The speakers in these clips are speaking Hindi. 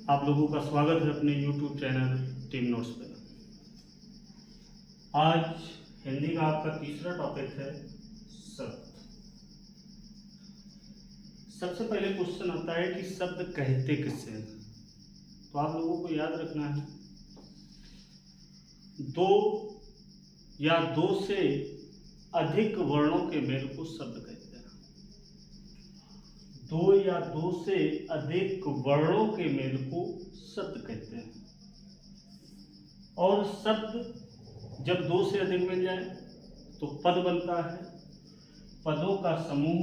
आप लोगों का स्वागत है अपने YouTube चैनल टीम नोट्स पर। आज हिंदी का आपका तीसरा टॉपिक है शब्द। सबसे पहले क्वेश्चन आता है कि शब्द कहते किससे हैं। तो आप लोगों को याद रखना है, दो या दो से अधिक वर्णों के मेल को शब्द कहते हैं। दो या दो से अधिक वर्णों के मेल को शब्द कहते हैं। और शब्द जब दो से अधिक मिल जाए तो पद बनता है। पदों का समूह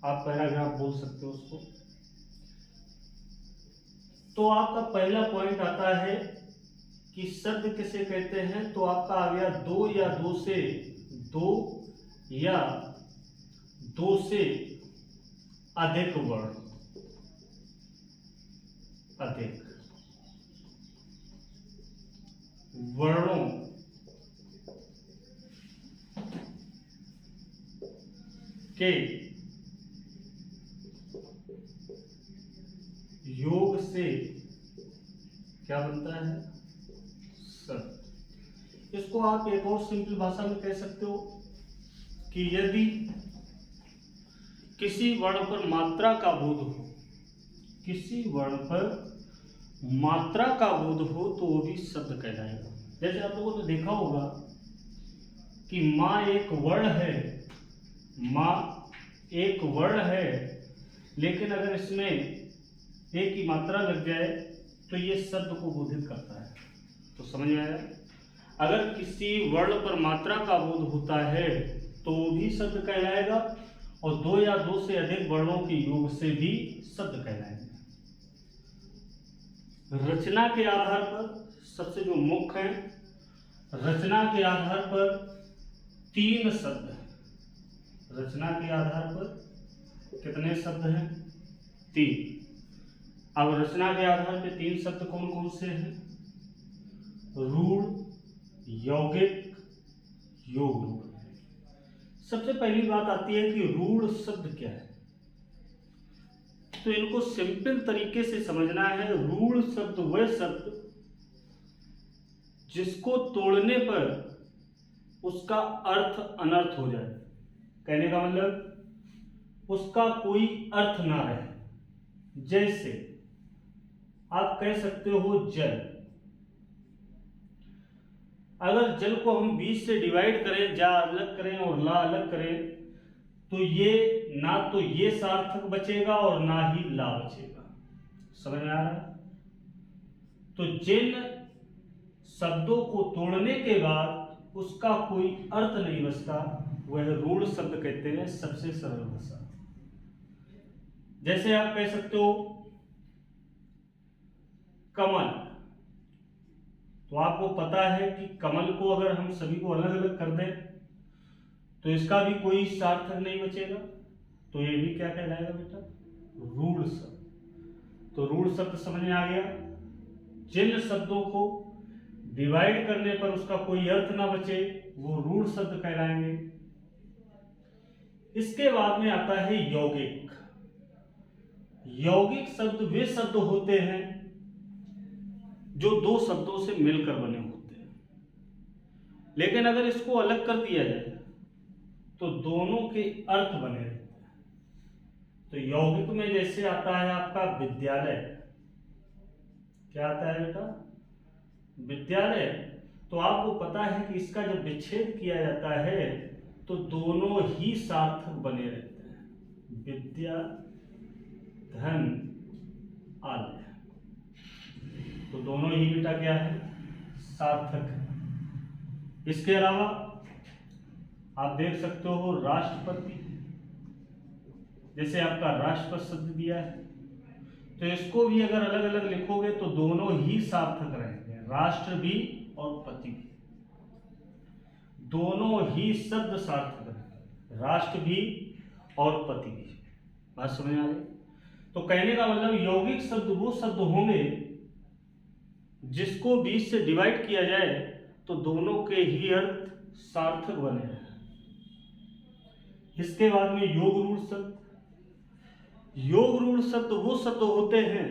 आप पैराग्राफ बोल सकते हो उसको। तो आपका पहला पॉइंट आता है कि शब्द किसे कहते हैं। तो आपका आ गया दो या दो से अधिक वर्ण। अधिक वर्णों के योग से क्या बनता है? शब्द। इसको आप एक और सिंपल भाषा में कह सकते हो कि यदि किसी वर्ण पर मात्रा का बोध हो, किसी वर्ण पर मात्रा का बोध हो तो वो भी शब्द कहलाएगा। जैसे आप लोगों ने देखा होगा कि माँ एक वर्ण है, माँ एक वर्ण है, लेकिन अगर इसमें एक की मात्रा लग जाए तो ये शब्द को बोधित करता है। तो समझ में आया? अगर किसी वर्ण पर मात्रा का बोध होता है तो वो भी शब्द कहलाएगा, और दो या दो से अधिक वर्णों के योग से भी शब्द कहलाएंगे। रचना के आधार पर सबसे जो मुख्य है, रचना के आधार पर तीन शब्द हैं। रचना के आधार पर कितने शब्द हैं? तीन। अब रचना के आधार पर तीन शब्द कौन कौन से हैं? रूढ़, यौगिक, योग रूढ़। सबसे पहली बात आती है कि रूढ़ शब्द क्या है। तो इनको सिंपल तरीके से समझना है। रूढ़ शब्द वह शब्द जिसको तोड़ने पर उसका अर्थ अनर्थ हो जाए। कहने का मतलब उसका कोई अर्थ ना रहे। जैसे आप कह सकते हो जल। अगर जल को हम 20 से डिवाइड करें, जा अलग करें और ला अलग करें, तो ये ना तो ये सार्थक बचेगा और ना ही ला बचेगा। समझ में आ रहा है? तो जिन शब्दों को तोड़ने के बाद उसका कोई अर्थ नहीं बचता वह रूढ़ शब्द कहते हैं। सबसे सरल भाषा। जैसे आप कह सकते हो कमल। तो आपको पता है कि कमल को अगर हम सभी को अलग अलग कर दें तो इसका भी कोई सार्थक नहीं बचेगा। तो ये भी क्या कहलाएगा बेटा? रूढ़ शब्द। तो रूढ़ शब्द समझ में आ गया। जिन शब्दों को डिवाइड करने पर उसका कोई अर्थ ना बचे वो रूढ़ शब्द कहलाएंगे। इसके बाद में आता है यौगिक। यौगिक शब्द वे शब्द होते हैं जो दो शब्दों से मिलकर बने होते हैं, लेकिन अगर इसको अलग कर दिया जाए तो दोनों के अर्थ बने रहते हैं। तो यौगिक में जैसे आता है आपका विद्यालय। क्या आता है बेटा? विद्यालय। तो आपको पता है कि इसका जब विच्छेद किया जाता है तो दोनों ही सार्थक बने रहते हैं। विद्या, धन, आलय। तो दोनों ही बेटा क्या है? सार्थक है। इसके अलावा आप देख सकते हो राष्ट्रपति। जैसे आपका राष्ट्रपति शब्द दिया है तो इसको भी अगर अलग अलग लिखोगे तो दोनों ही सार्थक रहेंगे। राष्ट्र भी और पति भी, दोनों ही शब्द सार्थक रहेंगे। राष्ट्र भी और पति भी। बात समझ में आ गई? तो कहने का मतलब यौगिक शब्द वो शब्द होंगे जिसको 20 से डिवाइड किया जाए तो दोनों के ही अर्थ सार्थक बने हैं। इसके बाद में योग रूढ़ शब्द। योग रूढ़ शब्द वो शब्द होते हैं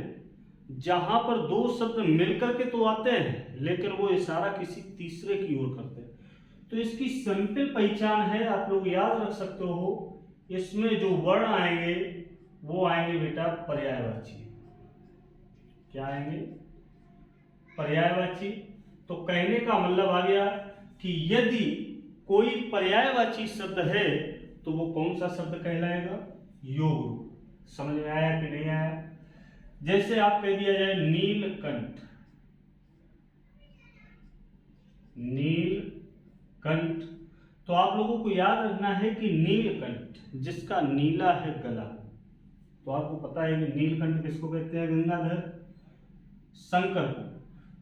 जहां पर दो शब्द मिलकर के तो आते हैं लेकिन वो इशारा किसी तीसरे की ओर करते हैं। तो इसकी सिंपल पहचान है, आप लोग याद रख सकते हो, इसमें जो वर्ण आएंगे वो आएंगे बेटा पर्यायवाची। क्या आएंगे? पर्यायवाची। तो कहने का मतलब आ गया कि यदि कोई पर्यायवाची शब्द है तो वो कौन सा शब्द कहलाएगा? योग रूप। समझ में आया कि नहीं आया? जैसे आप कह दिया जाए नीलकंठ, नीलकंठ, तो आप लोगों को याद रखना है कि नीलकंठ जिसका नीला है गला, तो आपको पता है कि नीलकंठ किसको कहते हैं? गंगाधर शंकर को।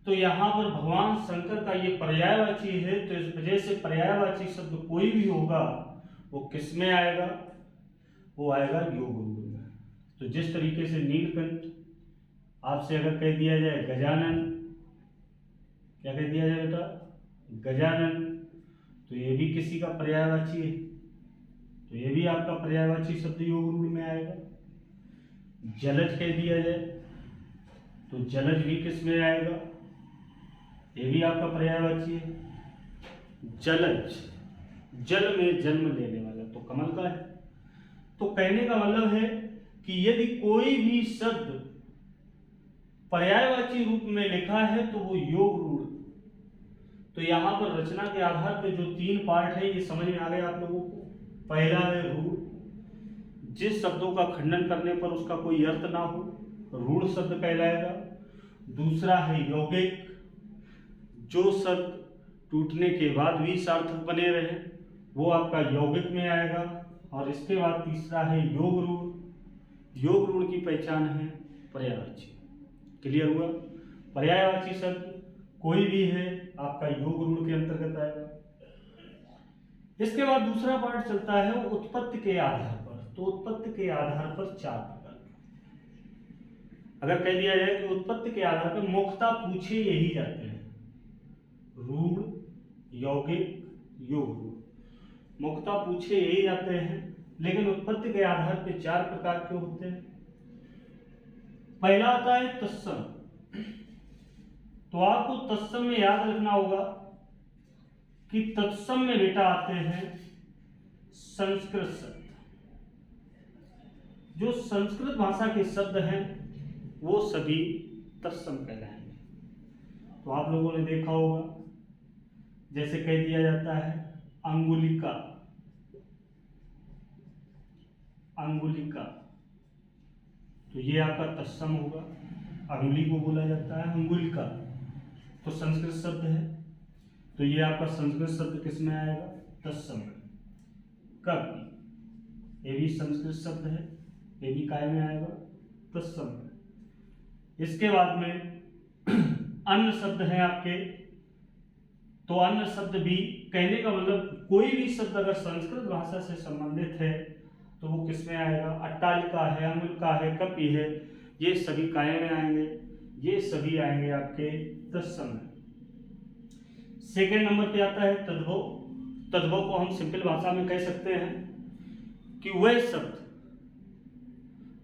तो यहां पर भगवान शंकर का ये पर्यायवाची है, तो इस वजह से पर्यायवाची शब्द कोई भी होगा वो किस में आएगा? वो आएगा योग रूप में। तो जिस तरीके से नीलकंठ, आपसे अगर कह दिया जाए गजानन, क्या कह दिया जाए बेटा? गजानन, तो ये भी किसी का पर्यायवाची है, तो ये भी आपका पर्यायवाची शब्द योग रूप में आएगा। जलज कह दिया जाए तो जलज भी किस में आएगा? ये भी आपका पर्यायवाची है। जलज, जल में जन्म लेने वाला, तो कमल का है। तो कहने का मतलब है कि यदि कोई भी शब्द पर्यायवाची रूप में लिखा है तो वो योग रूढ़। तो यहां पर रचना के आधार पर जो तीन पार्ट है ये समझ में आ गया आप लोगों को। पहला है रूढ़, जिस शब्दों का खंडन करने पर उसका कोई अर्थ ना हो, रूढ़ शब्द कहलाएगा। दूसरा है यौगिक, जो शब्द टूटने के बाद भी सार्थक बने रहे वो आपका यौगिक में आएगा। और इसके बाद तीसरा है योग रूढ़। योग रूढ़ की पहचान है पर्यायवाची। क्लियर हुआ? पर्यायवाची शब्द कोई भी है आपका योग रूढ़ के अंतर्गत आएगा। इसके बाद दूसरा पार्ट चलता है उत्पत्ति के आधार पर। तो उत्पत्ति के आधार पर चार प्रकार के, अगर कह दिया जाए कि उत्पत्ति के आधार पर मुख्यतः पूछे यही जाते हैं, रूढ़, यौगिक, योग रूढ़, मुख्यतः पूछे यही जाते हैं, लेकिन उत्पत्ति के आधार पर चार प्रकार के होते हैं। पहला आता है तत्सम। तो आपको तत्सम में याद रखना होगा कि तत्सम में बेटा आते हैं संस्कृत शब्द। जो संस्कृत भाषा के शब्द हैं वो सभी तत्सम कहलाएंगे। तो आप लोगों ने देखा होगा, जैसे कह दिया जाता है अंगुलिका, अंगुलिका, तो ये आपका तत्सम होगा। अंगुली को बोला जाता है अंगुलिका, तो संस्कृत शब्द है, तो ये आपका संस्कृत शब्द किस में आएगा? तत्सम। कपि, ये भी संस्कृत शब्द है, ये भी काय में आएगा? तत्सम। इसके बाद में अन्य शब्द हैं आपके, तो अन्य शब्द भी कहने का मतलब कोई भी शब्द अगर संस्कृत भाषा से संबंधित है तो वो किस में आएगा? अट्टालिका है, अंगुलिका है, कपि है, ये सभी काय में आएंगे, ये सभी आएंगे आपके तत्सम में। सेकेंड नंबर पे आता है तद्भव। तद्भव को हम सिंपल भाषा में कह सकते हैं कि वह शब्द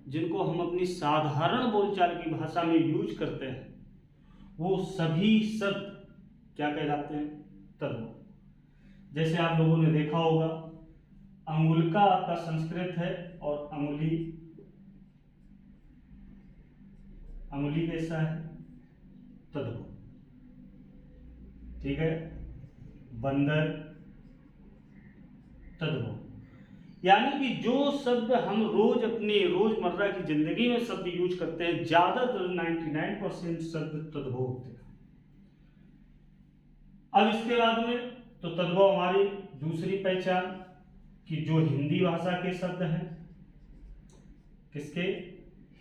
जिनको हम अपनी साधारण बोलचाल की भाषा में यूज करते हैं वो सभी शब्द क्या कहलाते हैं? तद्भव। जैसे आप लोगों ने देखा होगा अंगुलिका आपका संस्कृत है और अंगुली, अंगुली कैसा है? तद्भव। ठीक है। बंदर, तद्भव। यानी कि जो शब्द हम रोज अपनी रोजमर्रा की जिंदगी में शब्द यूज करते हैं, ज्यादातर 99% शब्द तद्भव होते हैं। अब इसके बाद में तो तद्भव हमारी दूसरी पहचान कि जो हिंदी भाषा के शब्द हैं, किसके?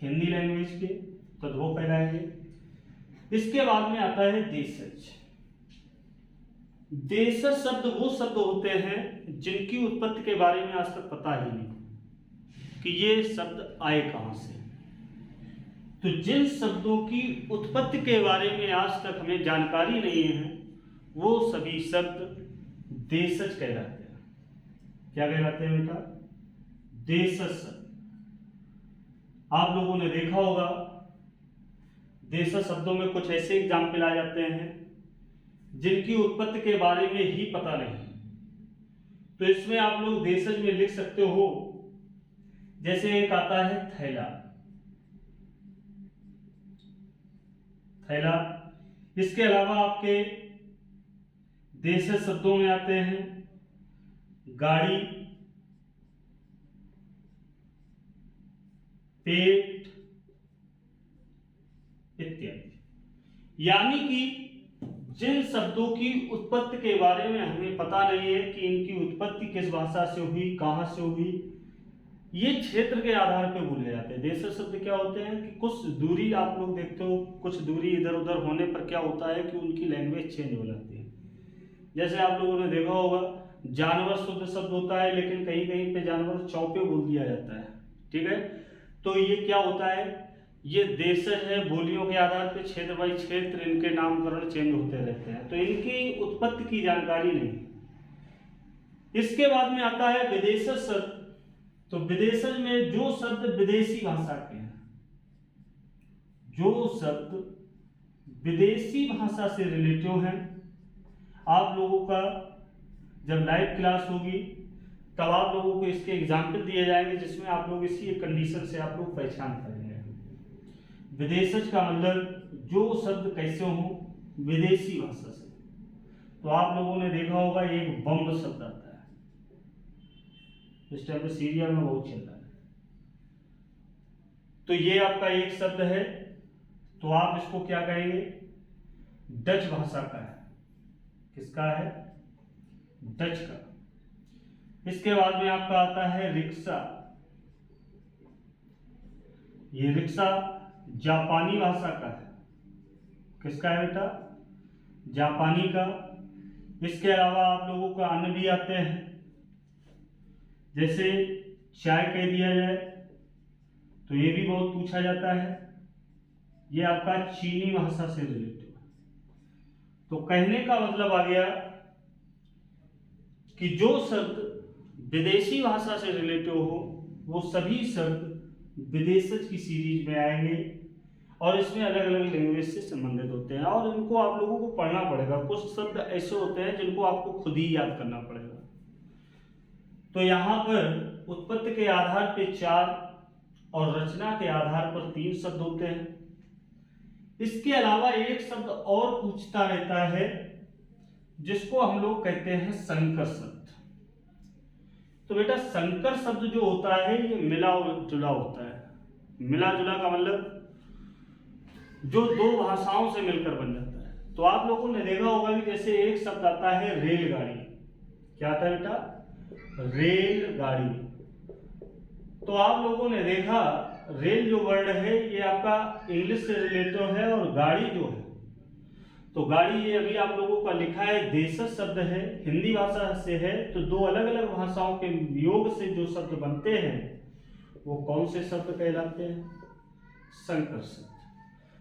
हिंदी लैंग्वेज के, तद्भव कहलाएंगे। इसके बाद में आता है देशज। देशज शब्द वो शब्द होते हैं जिनकी उत्पत्ति के बारे में आज तक पता ही नहीं कि ये शब्द आए कहां से। तो जिन शब्दों की उत्पत्ति के बारे में आज तक हमें जानकारी नहीं है वो सभी शब्द देशज कहलाते हैं। क्या कहलाते हैं बेटा? देशज शब्द। आप लोगों ने देखा होगा देशज शब्दों में कुछ ऐसे एग्जाम्पल आ जाते हैं जिनकी उत्पत्ति के बारे में ही पता नहीं, तो इसमें आप लोग देशज में लिख सकते हो। जैसे एक आता है थैला, थैला। इसके अलावा आपके देशज शब्दों में आते हैं गाड़ी, पेट इत्यादि। यानी कि जिन शब्दों की उत्पत्ति के बारे में हमें पता नहीं है कि इनकी उत्पत्ति किस भाषा से हुई, कहां से हुई, ये क्षेत्र के आधार पर बोले जाते हैं। देशज शब्द क्या होते हैं कि कुछ दूरी आप लोग देखते हो, कुछ दूरी इधर उधर होने पर क्या होता है कि उनकी लैंग्वेज चेंज हो जाती है। जैसे आप लोगों ने देखा होगा जानवर शुद्ध शब्द होता है, लेकिन कहीं कहीं पे जानवर चौपे बोल दिया जाता है, ठीक है। तो ये क्या होता है, ये देशज है, बोलियों के आधार पर क्षेत्र बाई क्षेत्र इनके नामकरण चेंज होते रहते हैं, तो इनकी उत्पत्ति की जानकारी नहीं। इसके बाद में आता है विदेशज शब्द। तो विदेशज में जो शब्द विदेशी भाषा के हैं, जो शब्द विदेशी भाषा से रिलेटिव हैं, आप लोगों का जब लाइव क्लास होगी तब आप लोगों को इसके एग्जाम्पल दिए जाएंगे, जिसमें आप लोग इसी एक कंडीशन से आप लोग पहचान करेंगे। विदेशज का मतलब जो शब्द कैसे हो, विदेशी भाषा से। तो आप लोगों ने देखा होगा एक बम शब्द आता है, इस टाइम पे सीरियल में बहुत चल रहा है। तो ये आपका एक शब्द है, तो आप इसको क्या कहेंगे, डच भाषा का है। किसका है, डच का। इसके बाद में आपका आता है रिक्शा। ये रिक्शा जापानी भाषा का है। किसका है बेटा, जापानी का। इसके अलावा आप लोगों को अन्य भी आते हैं, जैसे चाय कह दिया जाए तो ये भी बहुत पूछा जाता है, ये आपका चीनी भाषा से रिलेटेड है। तो कहने का मतलब आ गया कि जो शब्द विदेशी भाषा से रिलेटेड हो वो सभी शब्द विदेशज की सीरीज में आएंगे और इसमें अलग अलग लैंग्वेज से संबंधित होते हैं और इनको आप लोगों को पढ़ना पड़ेगा। कुछ शब्द ऐसे होते हैं जिनको आपको खुद ही याद करना पड़ेगा। तो यहाँ पर उत्पत्ति के आधार पर 4 और रचना के आधार पर 3 शब्द होते हैं। इसके अलावा एक शब्द और पूछता रहता है जिसको हम लोग कहते हैं संकर शब्द। तो बेटा संकर शब्द जो होता है ये मिला जुला होता है। मिला जुला का मतलब जो 2 भाषाओं से मिलकर बन जाता है। तो आप लोगों ने देखा होगा कि जैसे एक शब्द आता है रेलगाड़ी। क्या आता है बेटा, रेलगाड़ी। तो आप लोगों ने देखा रेल जो वर्ड है ये आपका इंग्लिश से रिलेटेड है और गाड़ी जो है, तो गाड़ी ये अभी आप लोगों का लिखा है देशज शब्द है, हिंदी भाषा से है। तो 2 अलग अलग भाषाओं के योग से जो शब्द बनते हैं वो कौन से शब्द कहलाते हैं, संकर शब्द।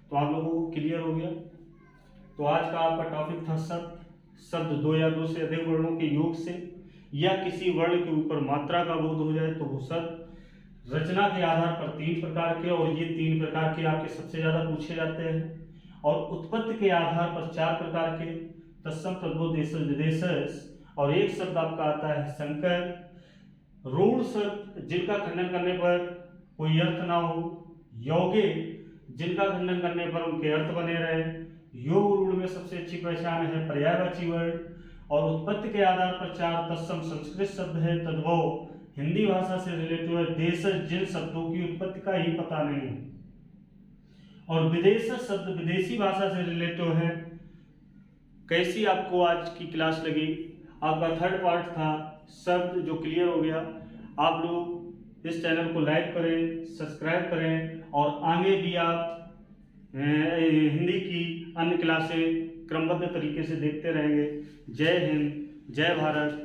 तो आप लोगों को क्लियर हो गया। तो आज का आपका टॉपिक था शब्द 2 या 2 से अधिक वर्णों के योग से या किसी वर्ण के ऊपर मात्रा का बोध हो जाए तो वो शब्द। रचना के आधार पर 3 प्रकार के, और ये 3 प्रकार के आपके सबसे ज्यादा पूछे जाते हैं। और उत्पत्ति के आधार पर 4 प्रकार के, तत्सम, तद्भव, देशज, विदेशज। और एक शब्द आपका आता है संकर। रूढ़ शब्द जिनका खंडन करने पर कोई अर्थ ना हो। यौगिक जिनका खंडन करने पर उनके अर्थ बने रहे। योग रूढ़ में सबसे अच्छी पहचान है पर्यायवाची वर्ड। और उत्पत्ति के आधार पर 4 तत्सम संस्कृत शब्द है। तद्भव हिंदी भाषा से रिलेटेड है। देशज जिन शब्दों की उत्पत्ति का ही पता नहीं है। और विदेशज शब्द विदेशी भाषा से रिलेटेड है। कैसी आपको आज की क्लास लगी? आपका 3rd पार्ट था शब्द, जो क्लियर हो गया। आप लोग इस चैनल को लाइक करें, सब्सक्राइब करें और आगे भी आप हिंदी की अन्य क्लासें क्रमबद्ध तरीके से देखते रहेंगे। जय हिंद, जय भारत।